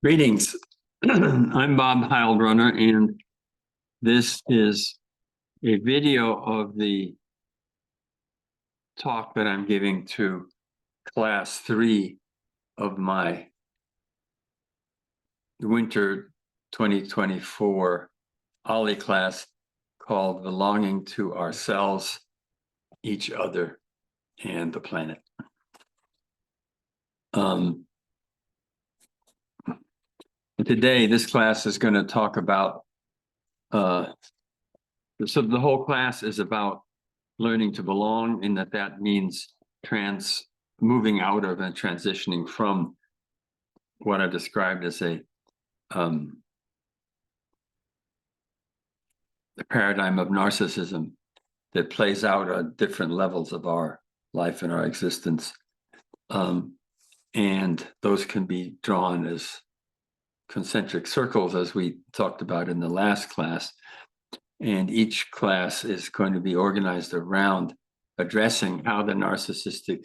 Greetings. I'm Bob Heildrunner, and this is a video of the talk that I'm giving to class 3 of my winter 2024 OLLI class called Belonging to Ourselves, Each Other, and the Planet. Today, this class is going to talk about, so the whole class is about learning to belong, and that means moving out of and transitioning from what I described as the paradigm of narcissism that plays out at different levels of our life and our existence. And those can be drawn as concentric circles, as we talked about in the last class. And each class is going to be organized around addressing how the narcissistic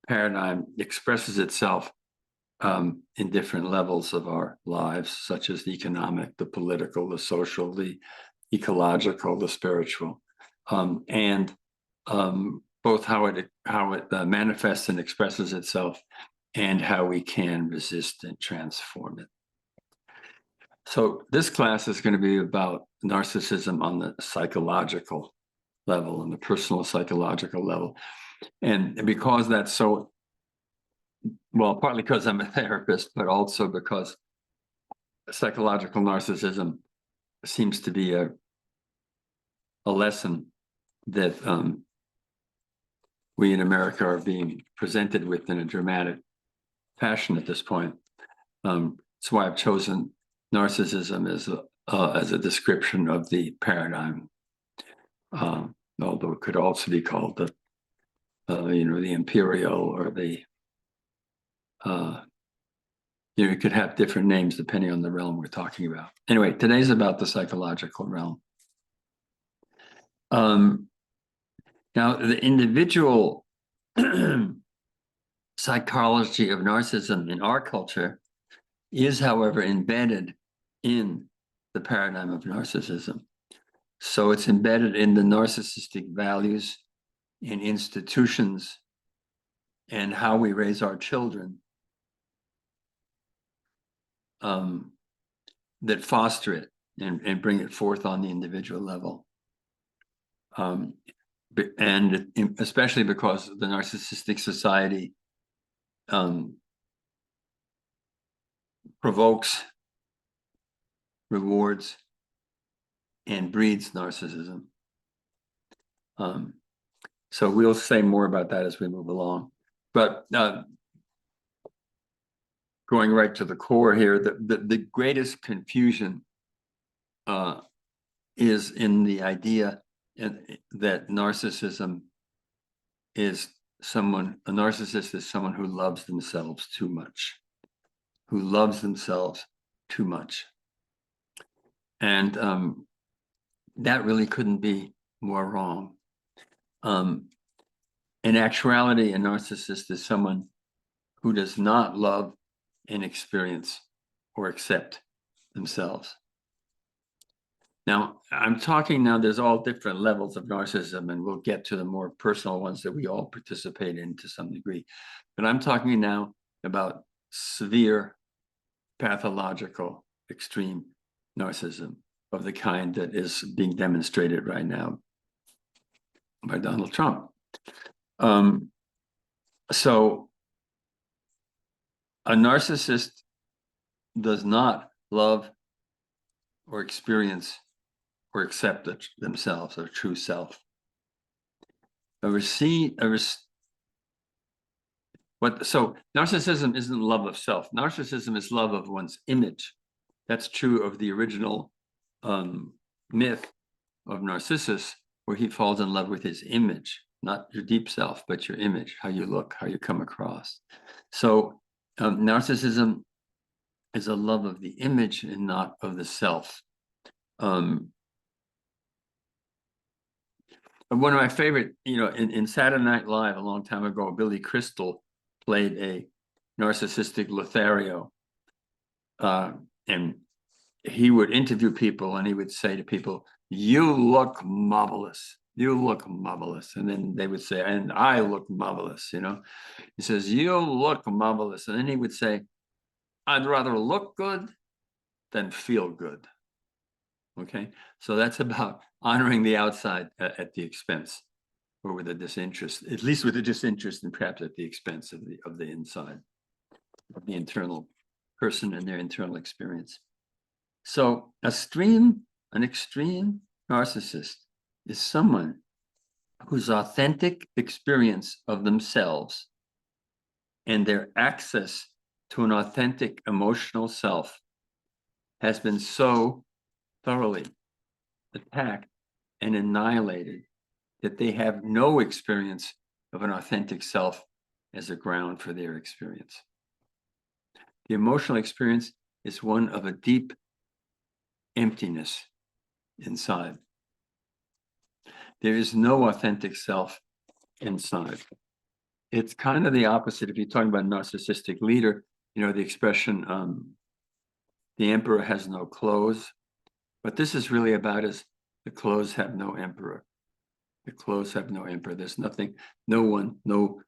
paradigm expresses itself in different levels of our lives, such as the economic, the political, the social, the ecological, the spiritual, and both how it manifests and expresses itself, and how we can resist and transform it. So this class is going to be about narcissism on the psychological level, on the personal psychological level. And because that's so, well, partly because I'm a therapist, but also because psychological narcissism seems to be a lesson that we in America are being presented with in a dramatic fashion at this point. That's why I've chosen narcissism as a description of the paradigm, although it could also be called the imperial, or the you could have different names depending on the realm we're talking about. Anyway, today's about the psychological realm. Now, the individual psychology of narcissism in our culture is, however, embedded in the paradigm of narcissism. So it's embedded in the narcissistic values and institutions and how we raise our children that foster it and bring it forth on the individual level. And especially because the narcissistic society provokes, rewards, and breeds narcissism. So we'll say more about that as we move along. But going right to the core here, the greatest confusion is in the idea that narcissism is a narcissist is someone who loves themselves too much, And that really couldn't be more wrong. In actuality, a narcissist is someone who does not love and experience or accept themselves. Now, I'm talking now, there's all different levels of narcissism, and we'll get to the more personal ones that we all participate in to some degree. But I'm talking now about severe, pathological, extreme narcissism of the kind that is being demonstrated right now by Donald Trump. So a narcissist does not love or experience or accept themselves, their true self. So narcissism isn't love of self. Narcissism is love of one's image. That's true of the original myth of Narcissus, where he falls in love with his image, not your deep self, but your image, how you look, how you come across. So narcissism is a love of the image and not of the self. One of my favorite, in Saturday Night Live a long time ago, Billy Crystal played a narcissistic Lothario And he would interview people and he would say to people, "You look marvelous. You look marvelous." And then they would say, "And I look marvelous," you know. He says, "You look marvelous." And then he would say, "I'd rather look good than feel good." Okay, so that's about honoring the outside at the expense, or with a disinterest, at least with a disinterest, and perhaps at the expense of the inside, of the internal person and their internal experience. So an extreme narcissist is someone whose authentic experience of themselves and their access to an authentic emotional self has been so thoroughly attacked and annihilated that they have no experience of an authentic self as a ground for their experience. The emotional experience is one of a deep emptiness inside. There is no authentic self inside. It's kind of the opposite. If you're talking about a narcissistic leader, you know, the expression, the emperor has no clothes. What this is really about is the clothes have no emperor. The clothes have no emperor. There's nothing, no one, no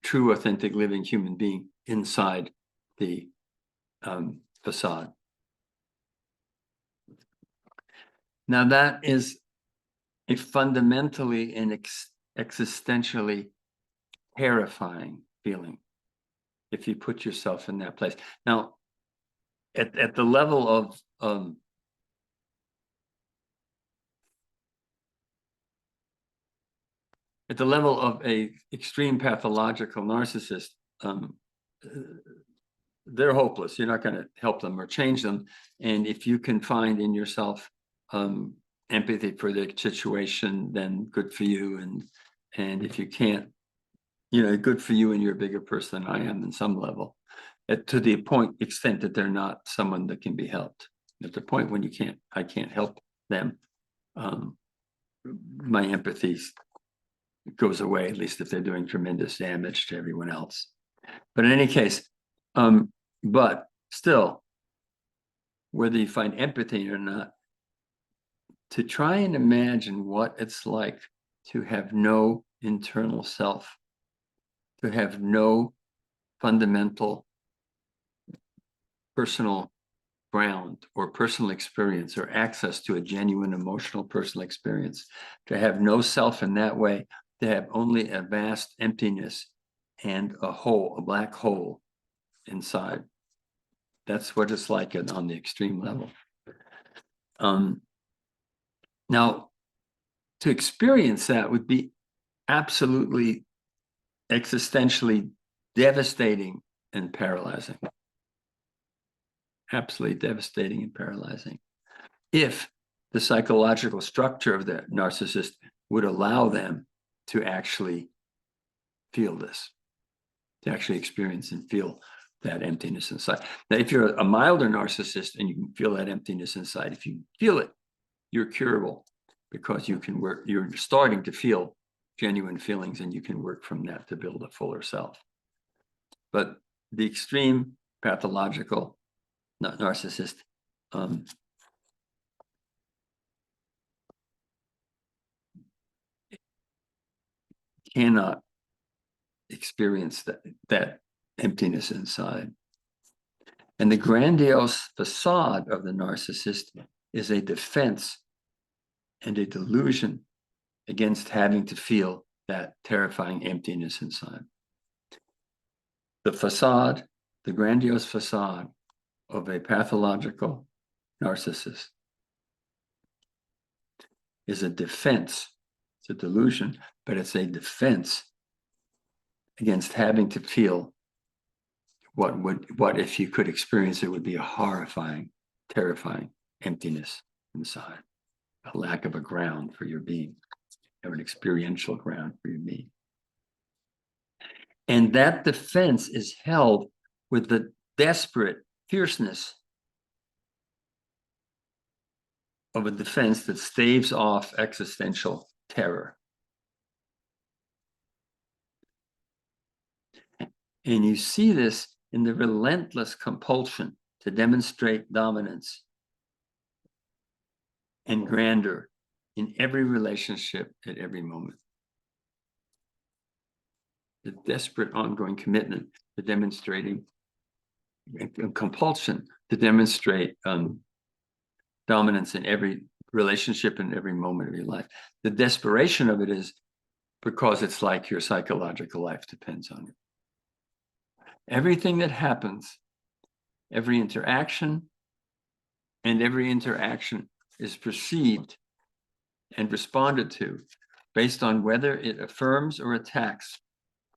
true, authentic, living human being inside the facade. Now, that is a fundamentally and existentially terrifying feeling if you put yourself in that place. Now, at the level of at the level of a extreme pathological narcissist, they're hopeless. You're not going to help them or change them. And if you can find in yourself empathy for their situation, then good for you. And if you can't, you know, good for you, and you're a bigger person than I am in some level, to the extent that they're not someone that can be helped. At the point when I can't help them, my empathy goes away, at least if they're doing tremendous damage to everyone else. But in any case, but still, whether you find empathy or not, to try and imagine what it's like to have no internal self, to have no fundamental personal ground or personal experience or access to a genuine emotional personal experience, to have no self in that way, to have only a vast emptiness and a hole, a black hole inside. That's what it's like on the extreme level. Now, to experience that would be absolutely existentially devastating and paralyzing. Absolutely devastating and paralyzing. If the psychological structure of the narcissist would allow them to actually feel this, to actually experience and feel that emptiness inside. Now, if you're a milder narcissist and you can feel that emptiness inside, if you feel it, you're curable, because you can work, you're starting to feel genuine feelings, and you can work from that to build a fuller self. But the extreme pathological narcissist cannot experience that emptiness inside. And the grandiose facade of the narcissist is a defense and a delusion against having to feel that terrifying emptiness inside. The facade, the grandiose facade of a pathological narcissist is a defense. It's a delusion, but it's a defense against having to feel what if you could experience it would be a horrifying, terrifying emptiness inside, a lack of a ground for your being, or an experiential ground for your being. And that defense is held with the desperate fierceness of a defense that staves off existential terror. And you see this in the relentless compulsion to demonstrate dominance and grandeur in every relationship at every moment. The desperate ongoing commitment to demonstrating compulsion to demonstrate dominance in every relationship in every moment of your life. The desperation of it is because it's like your psychological life depends on it. Everything that happens, every interaction, and every interaction is perceived and responded to based on whether it affirms or attacks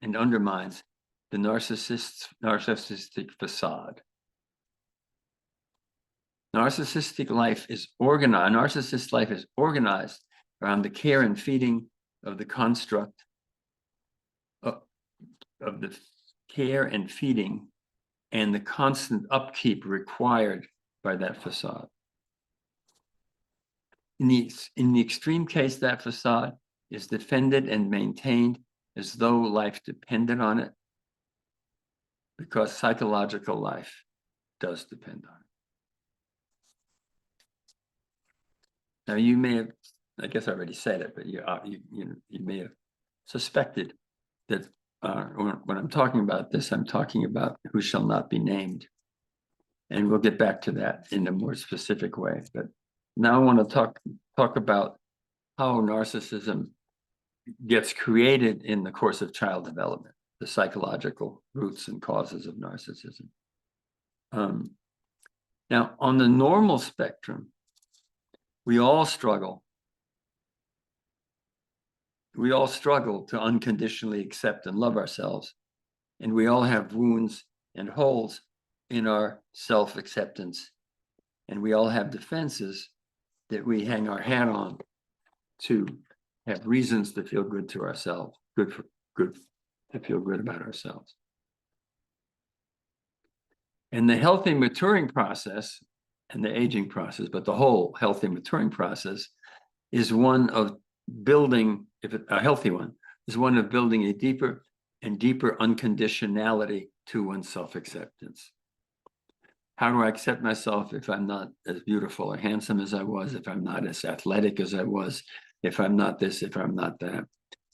and undermines the narcissistic facade. Narcissistic life is organized. Narcissist life is organized around the care and feeding of the construct of the care and feeding and the constant upkeep required by that facade. In the extreme case, that facade is defended and maintained as though life depended on it, because psychological life does depend on it. Now, you may have, I guess I already said it, but you may have suspected that when I'm talking about this, I'm talking about who shall not be named. And we'll get back to that in a more specific way. But now I want to talk about how narcissism gets created in the course of child development, the psychological roots and causes of narcissism. Now, on the normal spectrum, we all struggle. We all struggle to unconditionally accept and love ourselves. And we all have wounds and holes in our self-acceptance. And we all have defenses that we hang our hat on to have reasons to feel good to ourselves, to feel good about ourselves. And the healthy maturing process and the aging process, but the whole healthy maturing process is one of building, a healthy one, is one of building a deeper and deeper unconditionality to one's self-acceptance. How do I accept myself if I'm not as beautiful or handsome as I was, if I'm not as athletic as I was, if I'm not this, if I'm not that?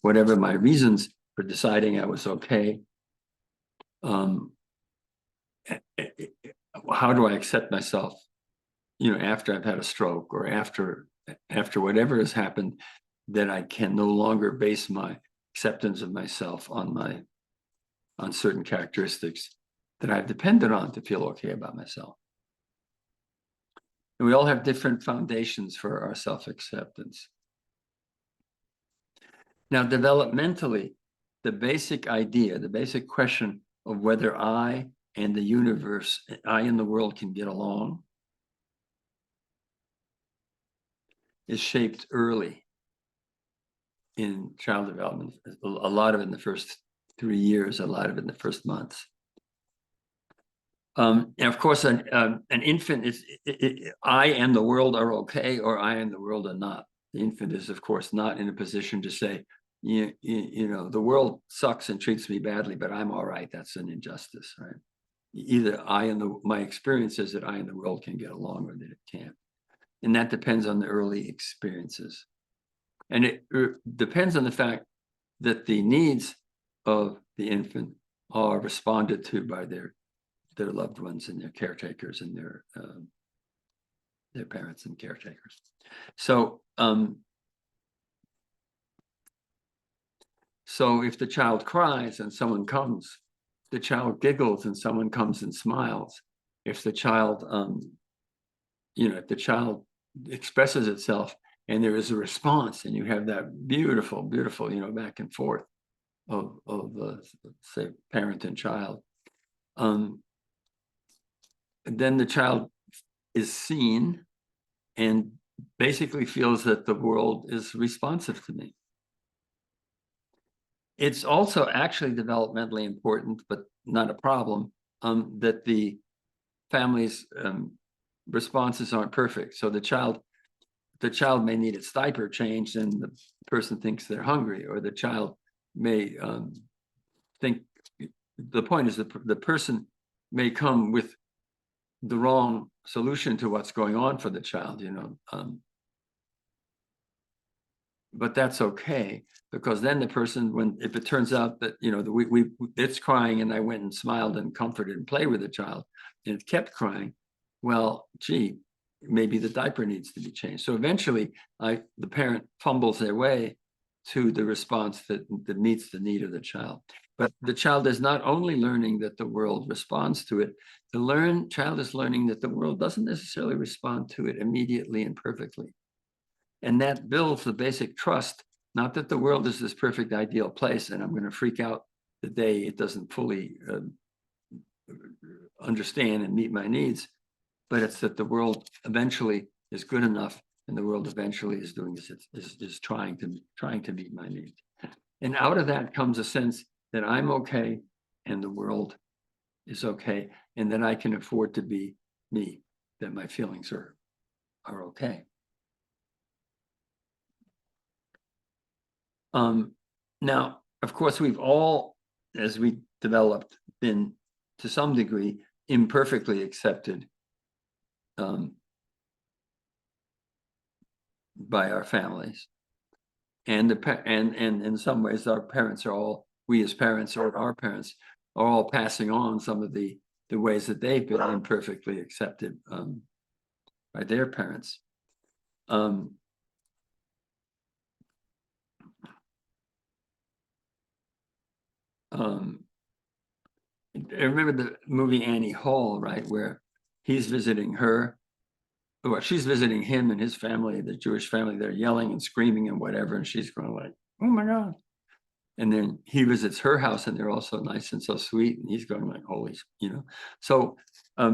Whatever my reasons for deciding I was okay, how do I accept myself, after I've had a stroke or after whatever has happened, that I can no longer base my acceptance of myself on certain characteristics that I've depended on to feel okay about myself. And we all have different foundations for our self-acceptance. Now, developmentally, the basic idea, the basic question of whether I and the universe, I and the world can get along, is shaped early in child development. A lot of it in the first 3 years, a lot of it in the first months. And of course, an infant is, I and the world are okay, or I and the world are not. The infant is, of course, not in a position to say, the world sucks and treats me badly, but I'm all right. That's an injustice, right? Either my experience is that I and the world can get along, or that it can't. And that depends on the early experiences. And it depends on the fact that the needs of the infant are responded to by their loved ones and their caretakers and their parents and caretakers. So if the child cries and someone comes, the child giggles and someone comes and smiles. If the child, if the child expresses itself and there is a response, and you have that beautiful, beautiful, back and forth of say, parent and child, then the child is seen and basically feels that the world is responsive to me. It's also actually developmentally important, but not a problem, that the family's responses aren't perfect. So the child may need its diaper changed and the person thinks they're hungry, or the child may think, the point is that the person may come with the wrong solution to what's going on for the child, you know. But that's okay, because then the person, if it turns out that, you know, it's crying and I went and smiled and comforted and played with the child and it kept crying, well, gee, maybe the diaper needs to be changed. So eventually the parent fumbles their way to the response that meets the need of the child. But the child is not only learning that the world responds to it, the child is learning that the world doesn't necessarily respond to it immediately and perfectly. And that builds the basic trust, not that the world is this perfect ideal place and I'm going to freak out the day it doesn't fully understand and meet my needs, but it's that the world eventually is good enough and the world eventually is doing this, is trying to meet my needs. And out of that comes a sense that I'm okay and the world is okay, and that I can afford to be me, that my feelings are okay. Now, of course, we've all, as we developed, been to some degree imperfectly accepted by our families, and in some ways, our parents are all, we as parents or our parents are all passing on some of the ways that they've been imperfectly accepted by their parents. I remember the movie Annie Hall, right, where he's visiting her, or she's visiting him and his family, the Jewish family. They're yelling and screaming and whatever, and she's going like, "Oh my God!" And then he visits her house, and they're all so nice and so sweet, and he's going like, "Holy," you know. So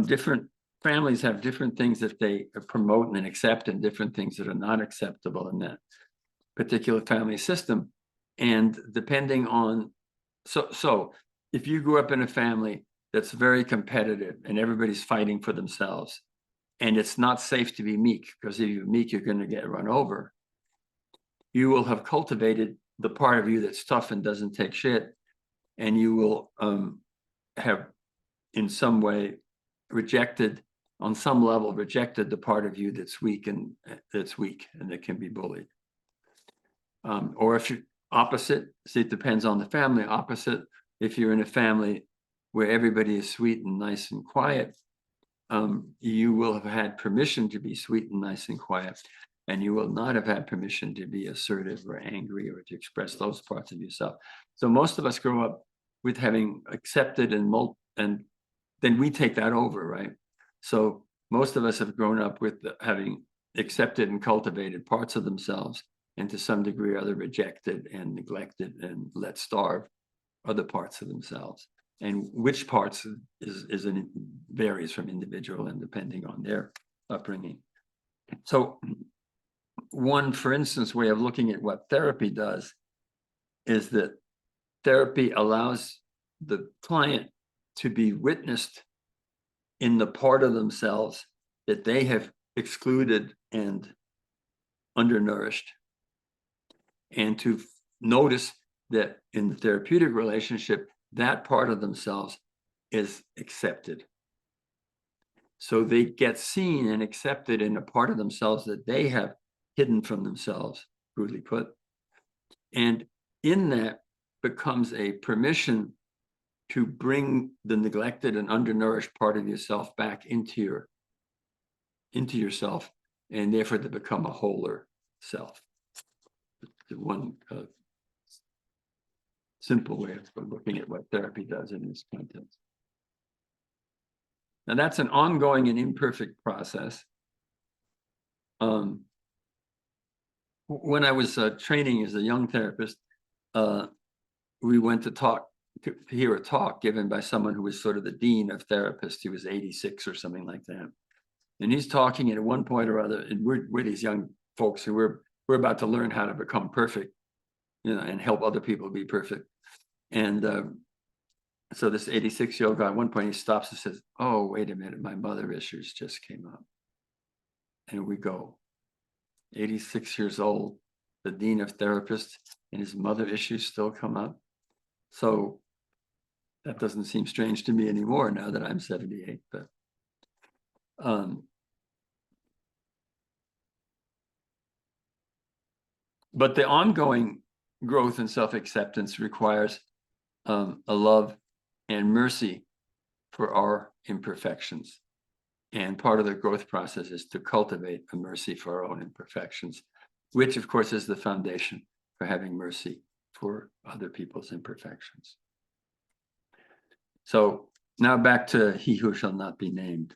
different families have different things that they promote and accept, and different things that are not acceptable in that particular family system. And depending on, so if you grew up in a family that's very competitive and everybody's fighting for themselves, and it's not safe to be meek, because if you're meek, you're going to get run over, you will have cultivated the part of you that's tough and doesn't take shit, and you will have in some way rejected, on some level, rejected the part of you that's weak and that can be bullied. Or if you're opposite, see, it depends on the family. Opposite, if you're in a family where everybody is sweet and nice and quiet, you will have had permission to be sweet and nice and quiet, and you will not have had permission to be assertive or angry or to express those parts of yourself. So most of us grow up with having accepted and then we take that over, right? So most of us have grown up with having accepted and cultivated parts of themselves, and to some degree or other rejected and neglected and let starve other parts of themselves. And which parts varies from individual and depending on their upbringing. So one, for instance, way of looking at what therapy does is that therapy allows the client to be witnessed in the part of themselves that they have excluded and undernourished, and to notice that in the therapeutic relationship, that part of themselves is accepted. So they get seen and accepted in a part of themselves that they have hidden from themselves, crudely put. And in that becomes a permission to bring the neglected and undernourished part of yourself back into yourself, and therefore to become a wholer self. One simple way of looking at what therapy does in this context. Now that's an ongoing and imperfect process. When I was training as a young therapist, we went to hear a talk given by someone who was sort of the dean of therapists. He was 86 or something like that. And he's talking, and at one point or other, and we're these young folks who we're about to learn how to become perfect, you know, and help other people be perfect. And so this 86-year-old guy, at one point he stops and says, "Oh, wait a minute, my mother issues just came up." And we go, 86 years old, the dean of therapists, and his mother issues still come up. So that doesn't seem strange to me anymore now that I'm 78. But But the ongoing growth and self-acceptance requires a love and mercy for our imperfections. And part of the growth process is to cultivate a mercy for our own imperfections, which of course is the foundation for having mercy for other people's imperfections. So now back to he who shall not be named.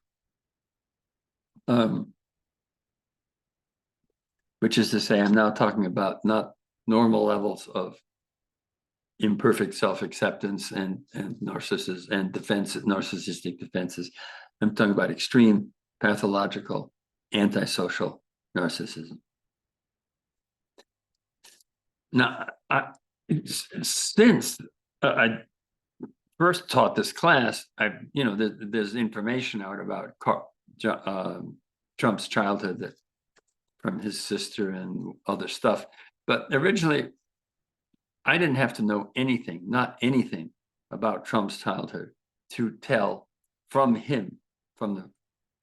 Which is to say, I'm now talking about not normal levels of imperfect self-acceptance and narcissism and narcissistic defenses. I'm talking about extreme, pathological, antisocial narcissism. Now, since I first taught this class, there's information out about Trump's childhood from his sister and other stuff. But originally, I didn't have to know anything, not anything about Trump's childhood to tell from him, from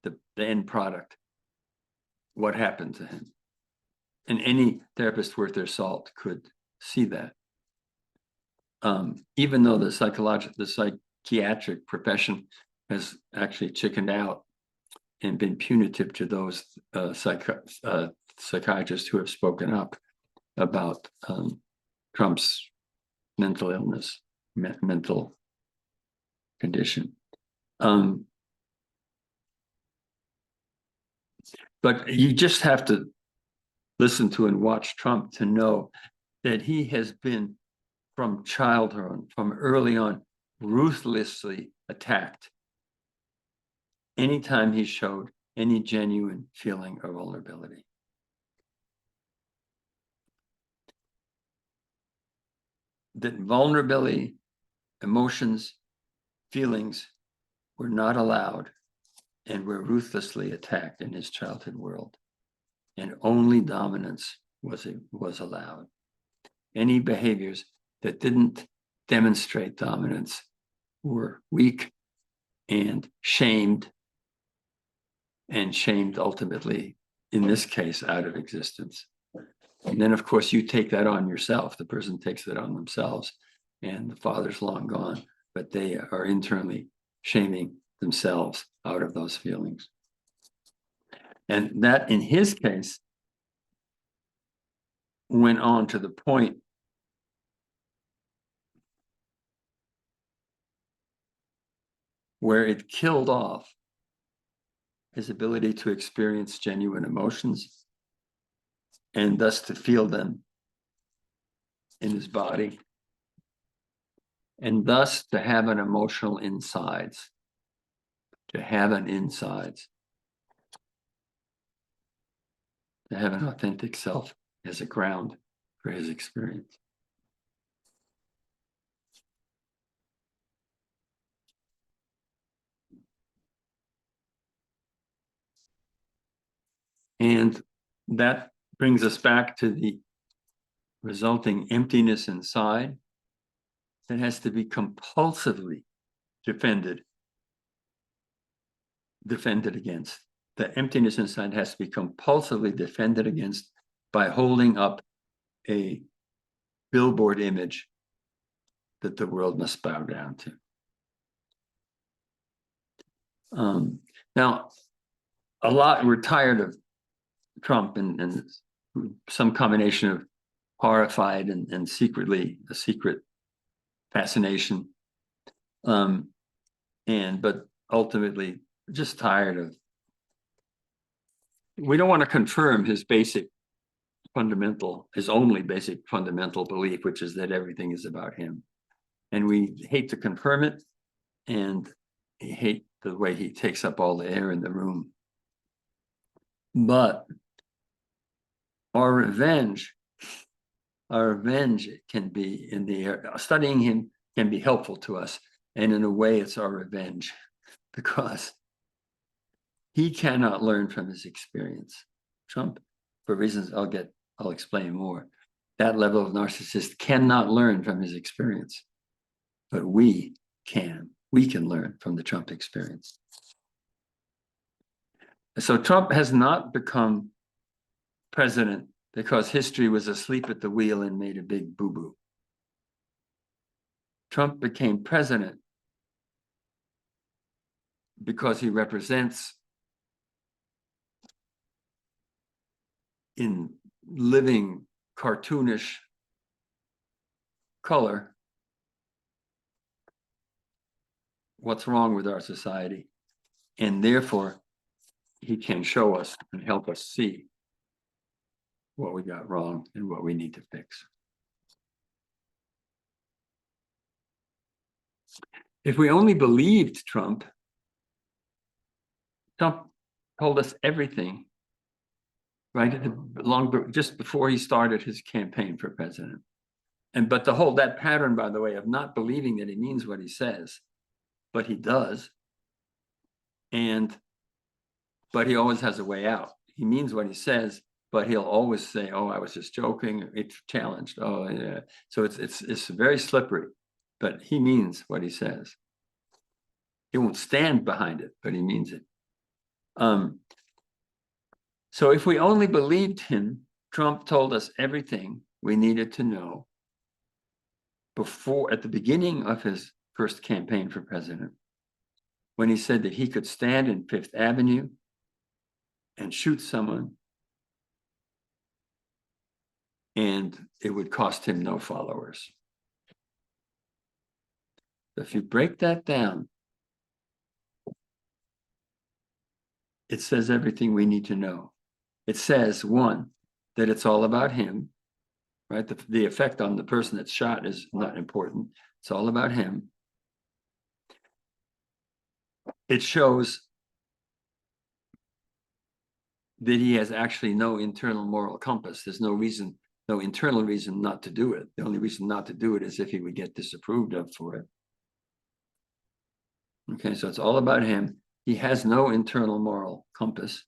the end product, what happened to him. And any therapist worth their salt could see that. Even though the psychiatric profession has actually chickened out and been punitive to those psychiatrists who have spoken up about Trump's mental illness, mental condition. But you just have to listen to and watch Trump to know that he has been, from childhood, from early on, ruthlessly attacked anytime he showed any genuine feeling of vulnerability. That vulnerability, emotions, feelings were not allowed and were ruthlessly attacked in his childhood world. And only dominance was allowed. Any behaviors that didn't demonstrate dominance were weak and shamed ultimately, in this case, out of existence. And then, of course, you take that on yourself. The person takes it on themselves, and the father's long gone, but they are internally shaming themselves out of those feelings. And that, in his case, went on to the point where it killed off his ability to experience genuine emotions and thus to feel them in his body, and thus to have an emotional insides, to have an authentic self as a ground for his experience. And that brings us back to the resulting emptiness inside that has to be compulsively defended against. The emptiness inside has to be compulsively defended against by holding up a billboard image that the world must bow down to. Now, we're tired of Trump and some combination of horrified and secret fascination, but ultimately just tired of. We don't want to confirm his only basic fundamental belief, which is that everything is about him, and we hate to confirm it, and hate the way he takes up all the air in the room. But our revenge can be in the air. Studying him can be helpful to us, and in a way it's our revenge, because he cannot learn from his experience. Trump, for reasons I'll explain more, that level of narcissist cannot learn from his experience, but we can learn from the Trump experience. So Trump has not become president because history was asleep at the wheel and made a big boo-boo. Trump became president because he represents, in living cartoonish color, what's wrong with our society. And therefore, he can show us and help us see what we got wrong and what we need to fix. If we only believed Trump told us everything, right? Just before he started his campaign for president. But that pattern, by the way, of not believing that he means what he says, but he does. But he always has a way out. He means what he says, but he'll always say, "Oh, I was just joking." It's challenged. Oh, yeah. So it's very slippery, but he means what he says. He won't stand behind it, but he means it. So if we only believed him, Trump told us everything we needed to know at the beginning of his first campaign for president, when he said that he could stand in Fifth Avenue and shoot someone, and it would cost him no followers. If you break that down, it says everything we need to know. It says, one, that it's all about him, right? The effect on the person that's shot is not important. It's all about him. It shows that he has actually no internal moral compass. There's no internal reason not to do it. The only reason not to do it is if he would get disapproved of for it. Okay, so it's all about him. He has no internal moral compass.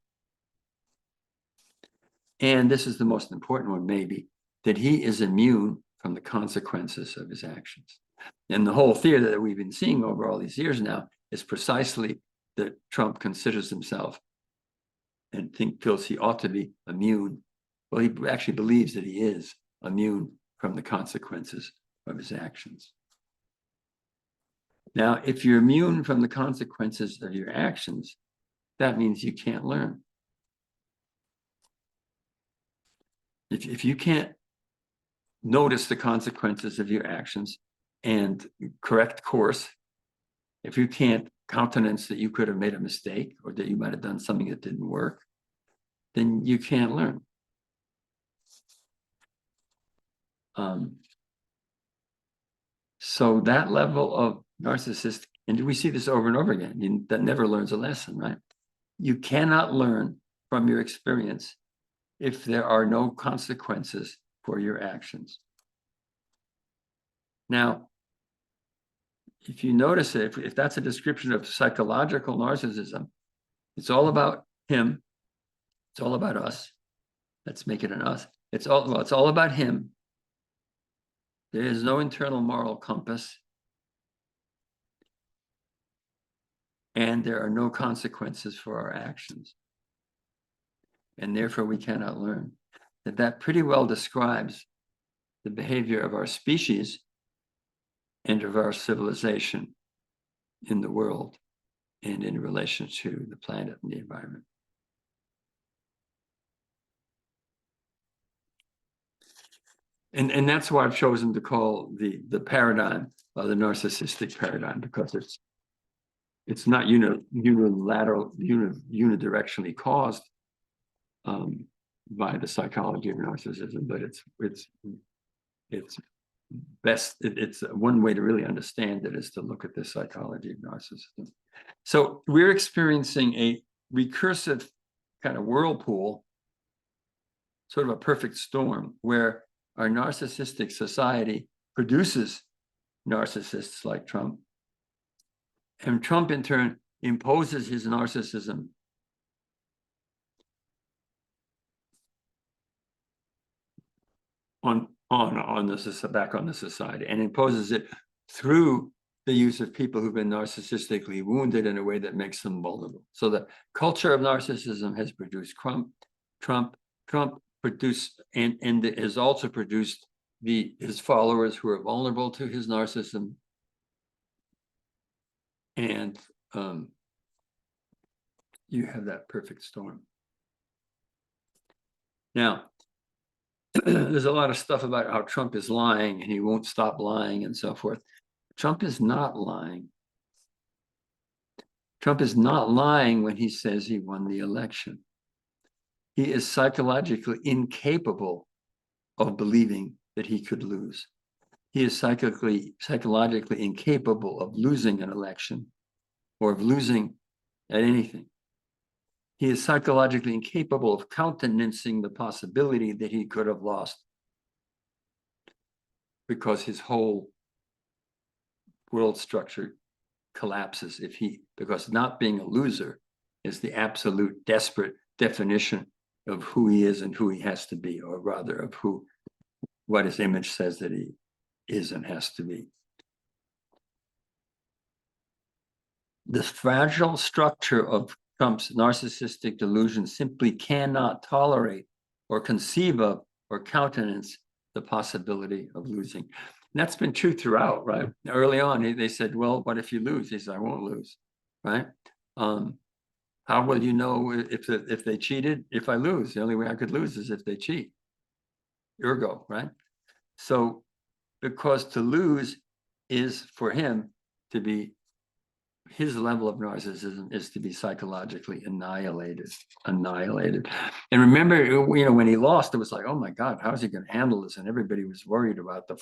And this is the most important one, maybe, that he is immune from the consequences of his actions. And the whole theory that we've been seeing over all these years now is precisely that Trump considers himself and feels he ought to be immune. Well, he actually believes that he is immune from the consequences of his actions. Now, if you're immune from the consequences of your actions, that means you can't learn. If you can't notice the consequences of your actions and correct course, if you can't countenance that you could have made a mistake or that you might have done something that didn't work, then you can't learn. So that level of narcissist, and we see this over and over again, that never learns a lesson, right? You cannot learn from your experience if there are no consequences for your actions. Now, if you notice it, if that's a description of psychological narcissism, it's all about him. It's all about us. Let's make it an us. It's all about him. There is no internal moral compass. And there are no consequences for our actions. And therefore, we cannot learn. That pretty well describes the behavior of our species and of our civilization in the world and in relation to the planet and the environment. And that's why I've chosen to call the paradigm the narcissistic paradigm, because it's not unidirectionally caused by the psychology of narcissism, but it's one way to really understand it is to look at the psychology of narcissism. So we're experiencing a recursive kind of whirlpool, sort of a perfect storm, where our narcissistic society produces narcissists like Trump, and Trump in turn imposes his narcissism back on the society, and imposes it through the use of people who've been narcissistically wounded in a way that makes them vulnerable. So the culture of narcissism has produced Trump produced and has also produced his followers who are vulnerable to his narcissism. And you have that perfect storm. Now, there's a lot of stuff about how Trump is lying and he won't stop lying and so forth. Trump is not lying. Trump is not lying when he says he won the election. He is psychologically incapable of believing that he could lose. He is psychologically incapable of losing an election or of losing at anything. He is psychologically incapable of countenancing the possibility that he could have lost, because his whole world structure collapses because not being a loser is the absolute desperate definition of who he is and who he has to be, or rather of what his image says that he is and has to be. The fragile structure of Trump's narcissistic delusion simply cannot tolerate or conceive of or countenance the possibility of losing. And that's been true throughout, right? Early on, they said, well, what if you lose? He said, I won't lose, right? How will you know if they cheated? If I lose, the only way I could lose is if they cheat. Ergo, right? So, because to lose is for him to be, his level of narcissism is to be psychologically annihilated. And remember, when he lost, it was like, oh my God, how's he going to handle this? And everybody was worried about the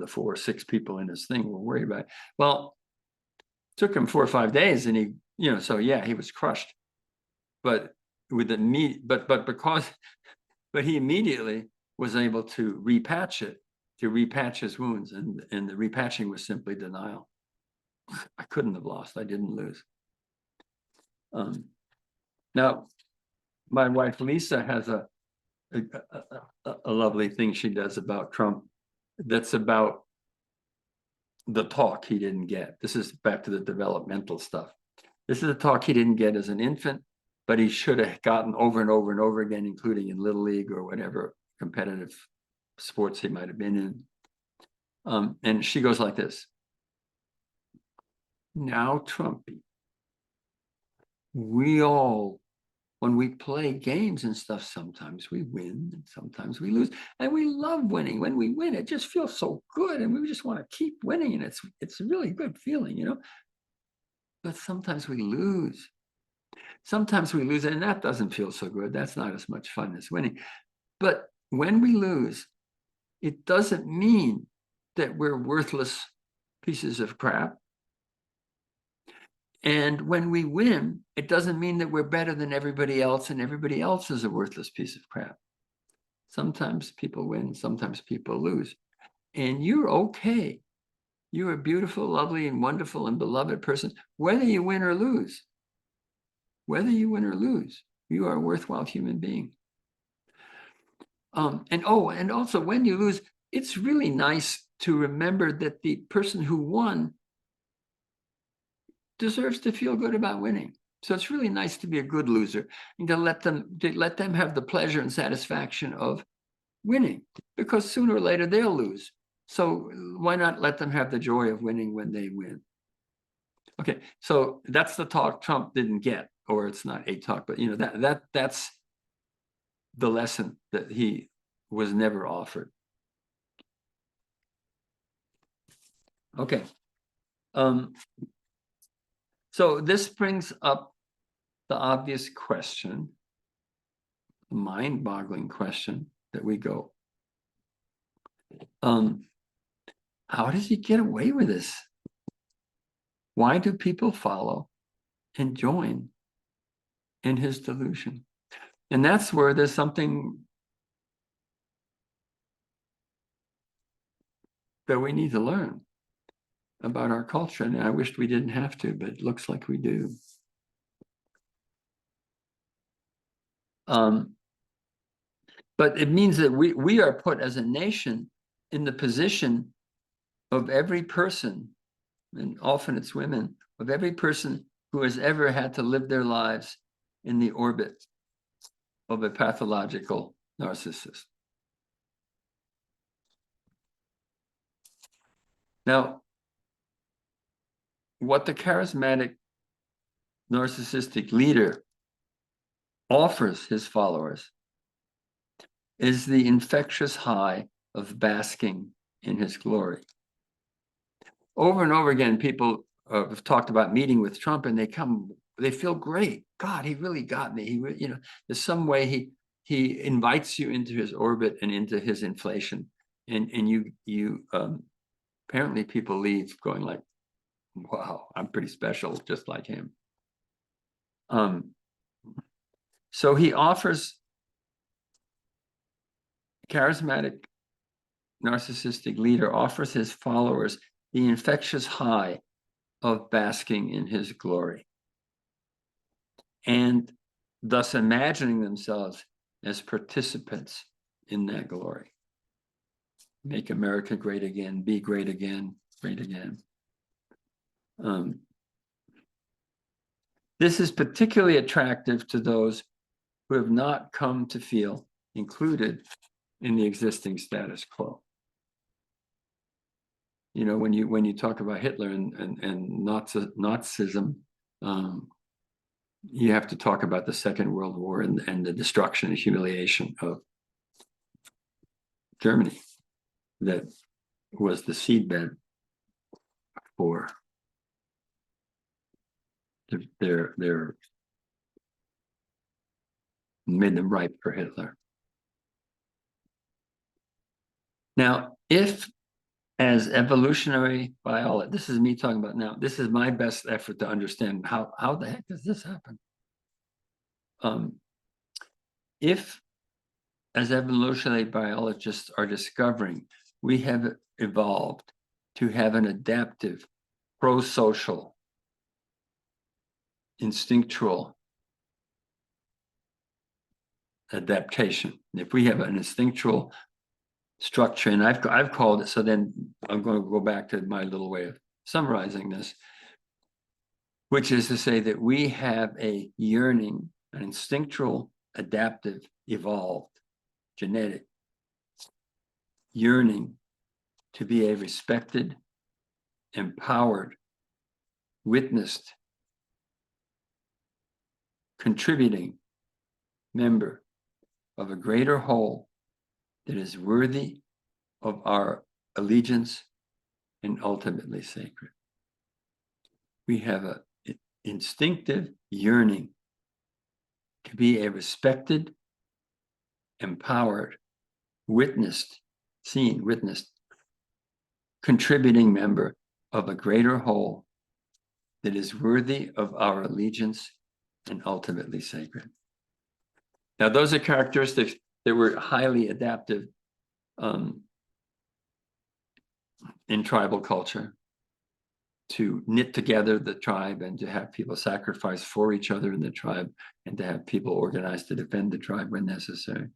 4 or 6 people in his thing were worried about it. Well, it took him 4 or 5 days, and he, so yeah, he was crushed. But with but he immediately was able to repatch his wounds, and the repatching was simply denial. I couldn't have lost. I didn't lose. Now, my wife Lisa has a lovely thing she does about Trump. That's about the talk he didn't get. This is back to the developmental stuff. This is a talk he didn't get as an infant, but he should have gotten over and over and over again, including in Little League or whatever competitive sports he might have been in. And she goes like this. Now, Trumpy, when we play games and stuff, sometimes we win and sometimes we lose. And we love winning. When we win, it just feels so good. And we just want to keep winning. And it's a really good feeling, But sometimes we lose. Sometimes we lose, and that doesn't feel so good. That's not as much fun as winning. But when we lose, it doesn't mean that we're worthless pieces of crap. And when we win, it doesn't mean that we're better than everybody else and everybody else is a worthless piece of crap. Sometimes people win, sometimes people lose. And you're okay. You're a beautiful, lovely, and wonderful and beloved person, whether you win or lose. Whether you win or lose, you are a worthwhile human being. And also when you lose, it's really nice to remember that the person who won deserves to feel good about winning. So it's really nice to be a good loser and to let them have the pleasure and satisfaction of winning, because sooner or later they'll lose. So why not let them have the joy of winning when they win? Okay, so that's the talk Trump didn't get, or it's not a talk, but that's the lesson that he was never offered. Okay. So this brings up the obvious question, the mind-boggling question that we go, how does he get away with this? Why do people follow and join in his delusion? And that's where there's something that we need to learn about our culture. And I wished we didn't have to, but it looks like we do. But it means that we are put as a nation in the position of every person and often it's women, of every person who has ever had to live their lives in the orbit of a pathological narcissist. Now, what the charismatic narcissistic leader offers his followers is the infectious high of basking in his glory. Over and over again, people have talked about meeting with Trump, and they feel great. God, he really got me. There's some way he invites you into his orbit and into his inflation, and you apparently people leave going like, wow, I'm pretty special, just like him. So he offers charismatic narcissistic leader offers his followers the infectious high of basking in his glory, and thus imagining themselves as participants in that glory. Make America great again, be great again, great again. This is particularly attractive to those who have not come to feel included in the existing status quo. You know, when you talk about Hitler and Nazism, you have to talk about the Second World War and the destruction and humiliation of Germany that was the seedbed for their made them ripe for Hitler. Now, if as evolutionary biology, this is me talking about now, this is my best effort to understand how the heck does this happen? If as evolutionary biologists are discovering, we have evolved to have an adaptive, pro-social, instinctual adaptation. If we have an instinctual structure, and I've called it, so then I'm going to go back to my little way of summarizing this, which is to say that we have a yearning, an instinctual, adaptive, evolved, genetic yearning to be a respected, empowered, witnessed, contributing member of a greater whole that is worthy of our allegiance and ultimately sacred. We have an instinctive yearning to be a respected, empowered, witnessed, contributing member of a greater whole that is worthy of our allegiance and ultimately sacred. Now, those are characteristics that were highly adaptive in tribal culture, to knit together the tribe and to have people sacrifice for each other in the tribe and to have people organized to defend the tribe when necessary.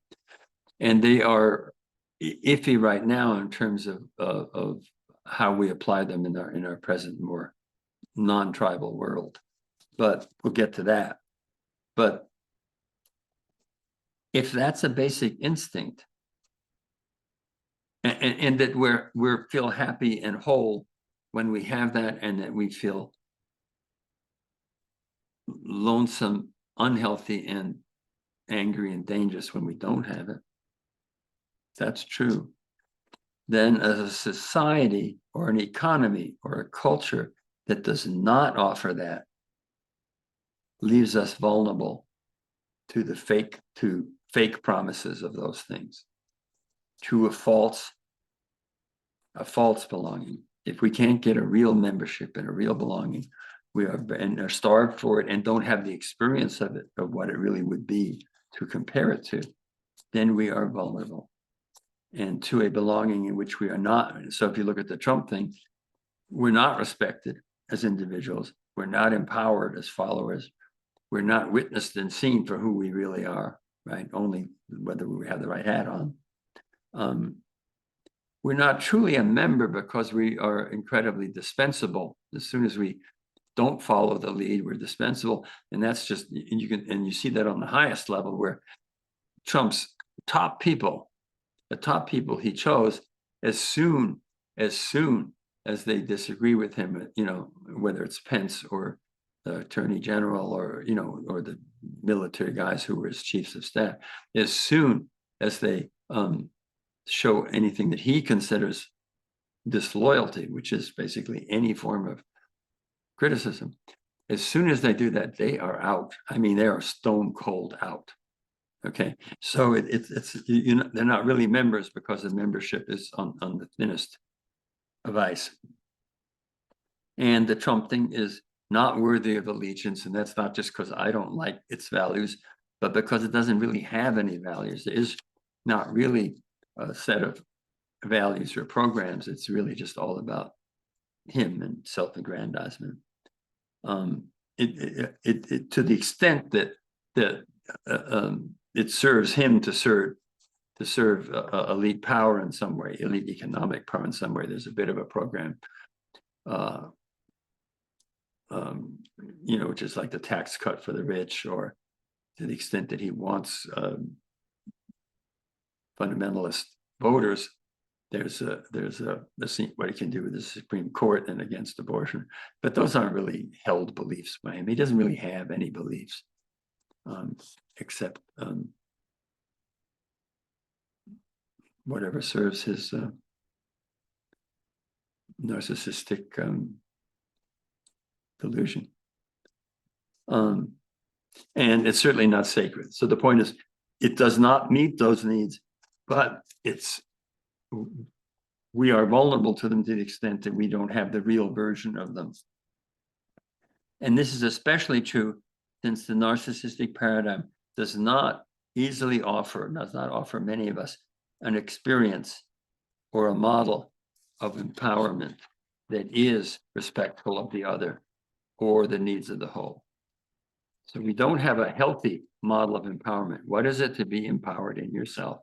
And they are iffy right now in terms of how we apply them in our present more non-tribal world, but we'll get to that. But if that's a basic instinct, and that we feel happy and whole when we have that, and that we feel lonesome, unhealthy, and angry and dangerous when we don't have it, that's true, then as a society or an economy or a culture that does not offer that leaves us vulnerable to the fake promises of those things, to a false belonging. If we can't get a real membership and a real belonging, we are starved for it and don't have the experience of it, of what it really would be to compare it to, then we are vulnerable and to a belonging in which we are not. So if you look at the Trump thing, we're not respected as individuals. We're not empowered as followers. We're not witnessed and seen for who we really are, right? Only whether we have the right hat on. we're not truly a member because we are incredibly dispensable. As soon as we don't follow the lead, we're dispensable. And that's just, and you see that on the highest level where Trump's top people, the top people he chose, as soon as they disagree with him, whether it's Pence or the Attorney General or the military guys who were his chiefs of staff, as soon as they show anything that he considers disloyalty, which is basically any form of criticism, as soon as they do that, they are out. I mean, they are stone cold out. Okay, so they're not really members because the membership is on the thinnest of ice. And the Trump thing is not worthy of allegiance, and that's not just because I don't like its values, but because it doesn't really have any values. There is not really a set of values or programs. It's really just all about him and self-aggrandizement. To the extent that it serves him to serve elite power in some way, elite economic power in some way. There's a bit of a program, which is like the tax cut for the rich, or to the extent that he wants fundamentalist voters. There's what he can do with the Supreme Court and against abortion, but those aren't really held beliefs by him. He doesn't really have any beliefs, except whatever serves his narcissistic delusion. And it's certainly not sacred. So the point is, it does not meet those needs, but we are vulnerable to them to the extent that we don't have the real version of them. And this is especially true since the narcissistic paradigm does not offer many of us an experience or a model of empowerment that is respectful of the other or the needs of the whole. So we don't have a healthy model of empowerment. What is it to be empowered in yourself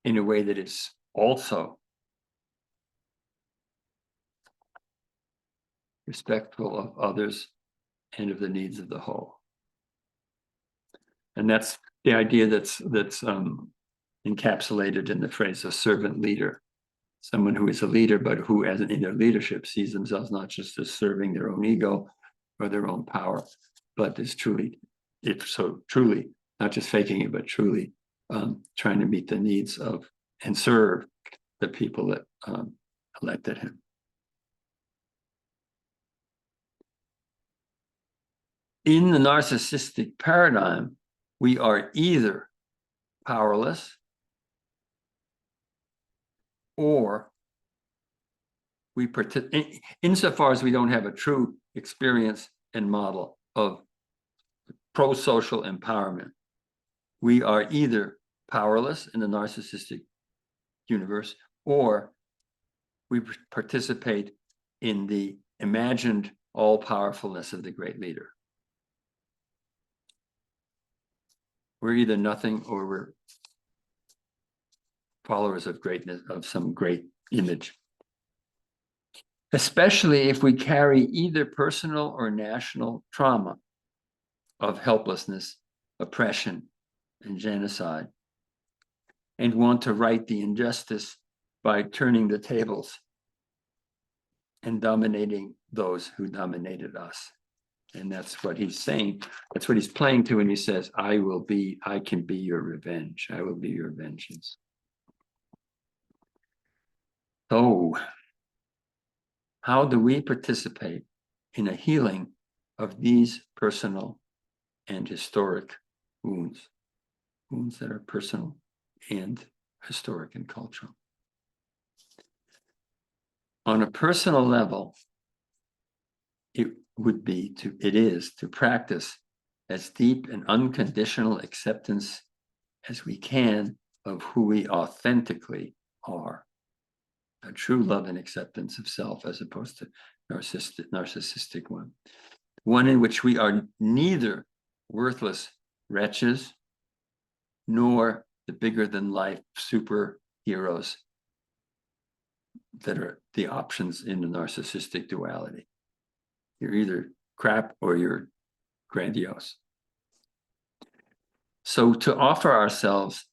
in a way that is also respectful of others and of the needs of the whole? And that's the idea that's encapsulated in the phrase a servant leader, someone who is a leader, but who, as in their leadership, sees themselves not just as serving their own ego or their own power, but is truly not just faking it, but truly trying to meet the needs of and serve the people that elected him. In the narcissistic paradigm, we are either powerless or we participate, insofar as we don't have a true experience and model of pro-social empowerment. We are either powerless in the narcissistic universe, or we participate in the imagined all-powerfulness of the great leader. We're either nothing or we're followers of greatness, of some great image. Especially if we carry either personal or national trauma of helplessness, oppression, and genocide, and want to right the injustice by turning the tables and dominating those who dominated us. And that's what he's saying. That's what he's playing to when he says, I can be your revenge. I will be your vengeance. So, how do we participate in a healing of these personal and historic wounds? Wounds that are personal and historic and cultural. On a personal level, it is to practice as deep and unconditional acceptance as we can of who we authentically are. A true love and acceptance of self, as opposed to narcissistic one. One in which we are neither worthless wretches nor the bigger than life super heroes that are the options in the narcissistic duality. You're either crap or you're grandiose. So to offer ourselves,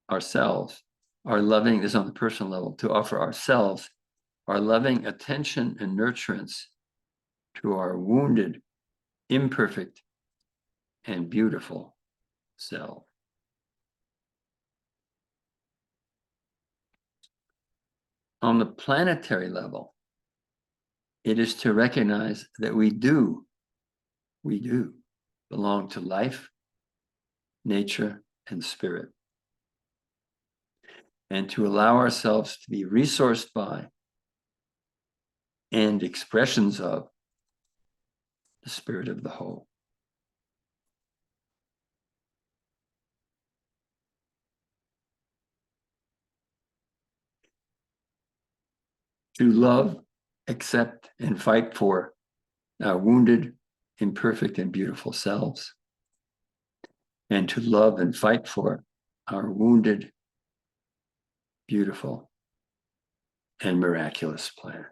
our loving, this is on the personal level, to offer ourselves our loving attention and nurturance to our wounded, imperfect, and beautiful self. On the planetary level, it is to recognize that we do belong to life, nature, and spirit, and to allow ourselves to be resourced by and expressions of the spirit of the whole. To love, accept, and fight for our wounded, imperfect, and beautiful selves, and to love and fight for our wounded, beautiful, and miraculous planet.